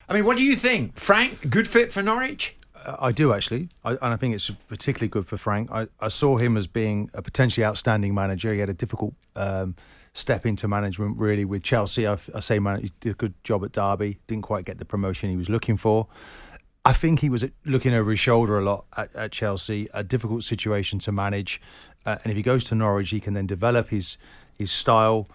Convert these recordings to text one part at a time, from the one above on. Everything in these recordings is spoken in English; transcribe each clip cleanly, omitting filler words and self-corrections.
I mean, what do you think? Frank, good fit for Norwich? I do, actually. And I think it's particularly good for Frank. I saw him as being a potentially outstanding manager. He had a difficult step into management, really, with Chelsea. I say he did a good job at Derby, didn't quite get the promotion he was looking for. I think he was looking over his shoulder a lot at Chelsea, a difficult situation to manage. And if he goes to Norwich, he can then develop his style.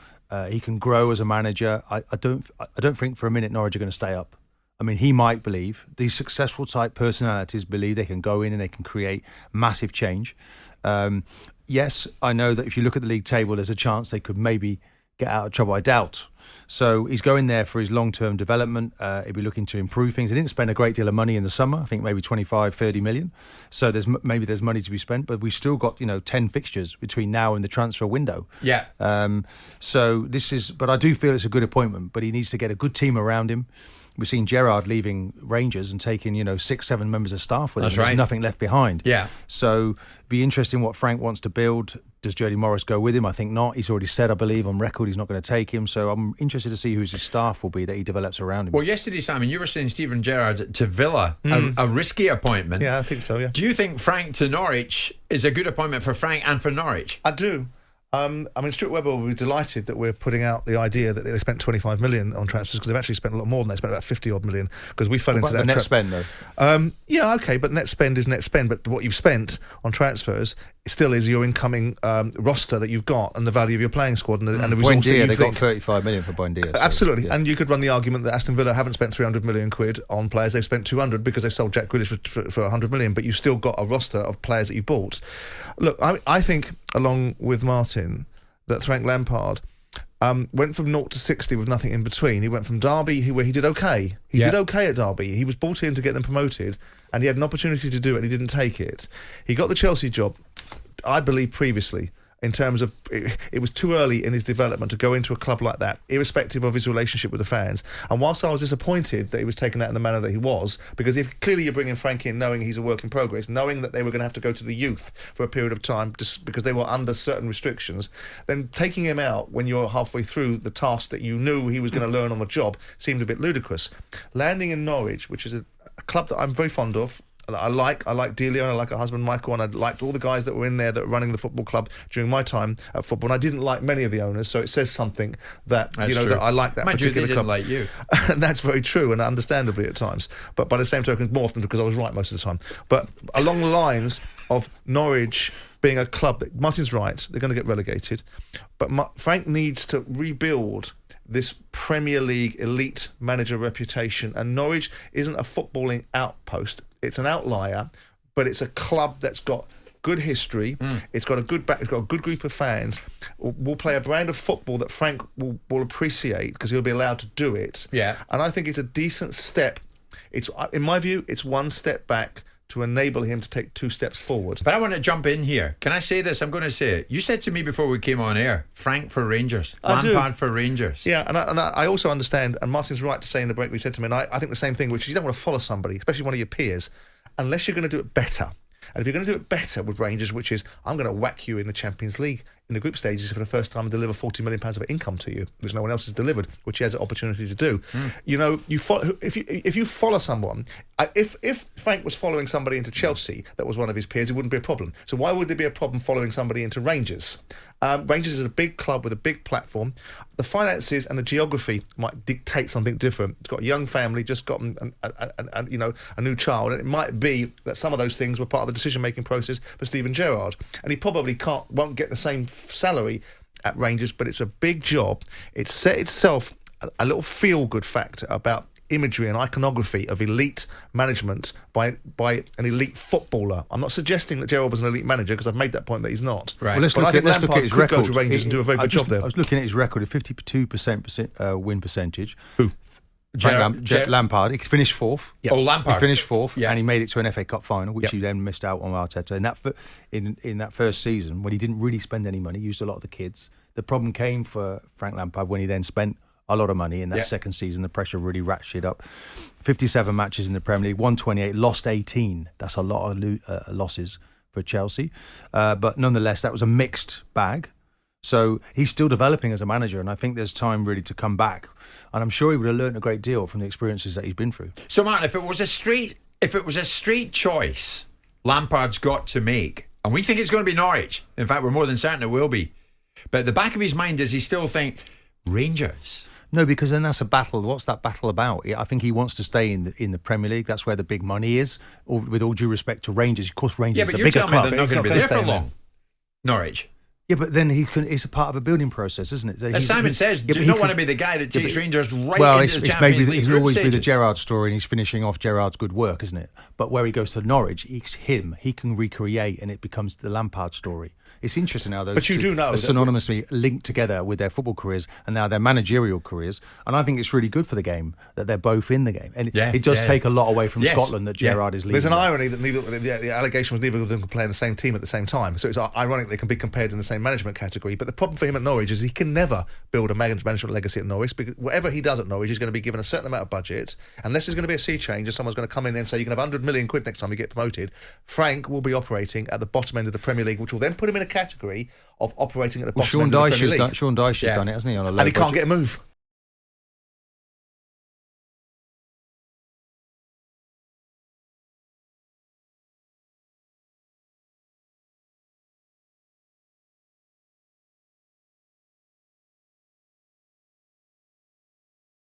He can grow as a manager. I don't think for a minute Norwich are going to stay up. I mean, he might believe, these successful type personalities believe they can go in and they can create massive change. Yes, I know that if you look at the league table, there's a chance they could maybe get out of trouble. I doubt. So he's going there for his long-term development. He'll be looking to improve things. He didn't spend a great deal of money in the summer. I think maybe 25, 30 million. So there's money to be spent, but we've still got 10 fixtures between now and the transfer window. Yeah. But I do feel it's a good appointment. But he needs to get a good team around him. We've seen Gerrard leaving Rangers and taking 6-7 members of staff with him. There's nothing left behind. Yeah. So be interesting what Frank wants to build. Does Jody Morris go with him? I think not. He's already said, I believe, on record he's not going to take him. So I'm interested to see who his staff will be that he develops around him. Well, yesterday, Simon, you were saying Steven Gerrard to Villa, a risky appointment. Yeah, I think so, yeah. Do you think Frank to Norwich is a good appointment for Frank and for Norwich? I do. I mean, Stuart Webber will be delighted that we're putting out the idea that they spent 25 million on transfers, because they've actually spent a lot more than they spent, about 50 odd million, because we fell into that. The net spend, though. Yeah, okay, but net spend is net spend. But what you've spent on transfers still is your incoming roster that you've got and the value of your playing squad and the resources that you they got 35 million for Buendia. So, absolutely, yeah. And you could run the argument that Aston Villa haven't spent 300 million quid on players. They've spent 200 because they've sold Jack Grealish for 100 million. But you've still got a roster of players that you've bought. Look, I think, along with Martin, that Frank Lampard went from 0 to 60 with nothing in between. He went from Derby, where he did okay. He did okay at Derby. He was brought in to get them promoted, and he had an opportunity to do it, and he didn't take it. He got the Chelsea job, I believe, previously, in terms of it was too early in his development to go into a club like that, irrespective of his relationship with the fans. And whilst I was disappointed that he was taken out in the manner that he was, because if clearly you're bringing Frank in knowing he's a work in progress, knowing that they were going to have to go to the youth for a period of time just because they were under certain restrictions, then taking him out when you're halfway through the task that you knew he was going to learn on the job seemed a bit ludicrous. Landing in Norwich, which is a club that I'm very fond of, I like Delia, and I like her husband Michael, and I liked all the guys that were in there that were running the football club during my time at football, and I didn't like many of the owners, so it says something that that I like that particular club. Like you. And that's very true, and understandably at times, but by the same token more often because I was right most of the time. But along the lines of Norwich being a club that, Martin's right, they're going to get relegated, but Frank needs to rebuild this Premier League elite manager reputation, and Norwich isn't a footballing outpost. It's an outlier, but it's a club that's got good history. It's got a good back. It's got a good group of fans. Will play a brand of football that Frank will appreciate because he'll be allowed to do it. Yeah, and I think it's a decent step. It's, in my view, it's one step back to enable him to take 2 steps forward. But I want to jump in here. Can I say this? I'm going to say it. You said to me before we came on air, Frank for Rangers, Lampard for Rangers. Yeah, and I also understand, and Martin's right to say in the break, we said to me, and I think the same thing, which is you don't want to follow somebody, especially one of your peers, unless you're going to do it better. And if you're going to do it better with Rangers, which is, I'm going to whack you in the Champions League in the group stages for the first time and deliver £40 million of income to you, which no one else has delivered, which he has an opportunity to do. If you follow someone, if Frank was following somebody into Chelsea that was one of his peers, it wouldn't be a problem. So why would there be a problem following somebody into Rangers? Rangers is a big club with a big platform. The finances and the geography might dictate something different. It's got a young family, just got a new child, and it might be that some of those things were part of the decision-making process for Steven Gerrard. And he probably won't get the same salary at Rangers, but it's a big job. It's set itself a little feel-good factor about imagery and iconography of elite management by an elite footballer. I'm not suggesting that Gerrard was an elite manager, because I've made that point that he's not. Right. Well, let's look at his record. Go to Rangers and do a very good job there. I was looking at his record of 52% win percentage. Who? Lampard. He finished fourth. Yep. Oh, Lampard. He finished fourth, yeah. And he made it to an FA Cup final, which he then missed out on Arteta. In that first season, when he didn't really spend any money, he used a lot of the kids. The problem came for Frank Lampard when he then spent a lot of money in that second season. The pressure really ratcheted up. 57 matches in the Premier League, 128, lost 18. That's a lot of losses for Chelsea. But nonetheless, that was a mixed bag. So he's still developing as a manager, and I think there's time really to come back. And I'm sure he would have learned a great deal from the experiences that he's been through. So, Martin, if it was a straight choice, Lampard's got to make, and we think it's going to be Norwich. In fact, we're more than certain it will be. But at the back of his mind, does he still think Rangers? No, because then that's a battle. What's that battle about? I think he wants to stay in the Premier League. That's where the big money is. With all due respect to Rangers, of course, Rangers is a bigger club. Yeah, but you're telling me they're not going to be there for long. Norwich. Yeah, but then it's a part of a building process, isn't it? As Simon says, do you not want to be the guy that takes Rangers right into the Champions League? It'll always be the Gerrard story, and he's finishing off Gerrard's good work, isn't it? But where he goes to Norwich, it's him. He can recreate, and it becomes the Lampard story. It's interesting how those two are synonymously linked together with their football careers and now their managerial careers. And I think it's really good for the game that they're both in the game. And it does take a lot away from Scotland that Gerrard is leading. There's an irony that the allegation was neither of them could play in the same team at the same time. So it's ironic they can be compared in the same management category. But the problem for him at Norwich is he can never build a management legacy at Norwich, because whatever he does at Norwich is going to be given a certain amount of budget. Unless there's going to be a sea change and someone's going to come in and say you can have 100 million quid next time you get promoted, Frank will be operating at the bottom end of the Premier League, which will then put him in a category of operating at the bottom end of the Premier League. Sean Dyche has done it, hasn't he? On a low and he can't budget. get a move.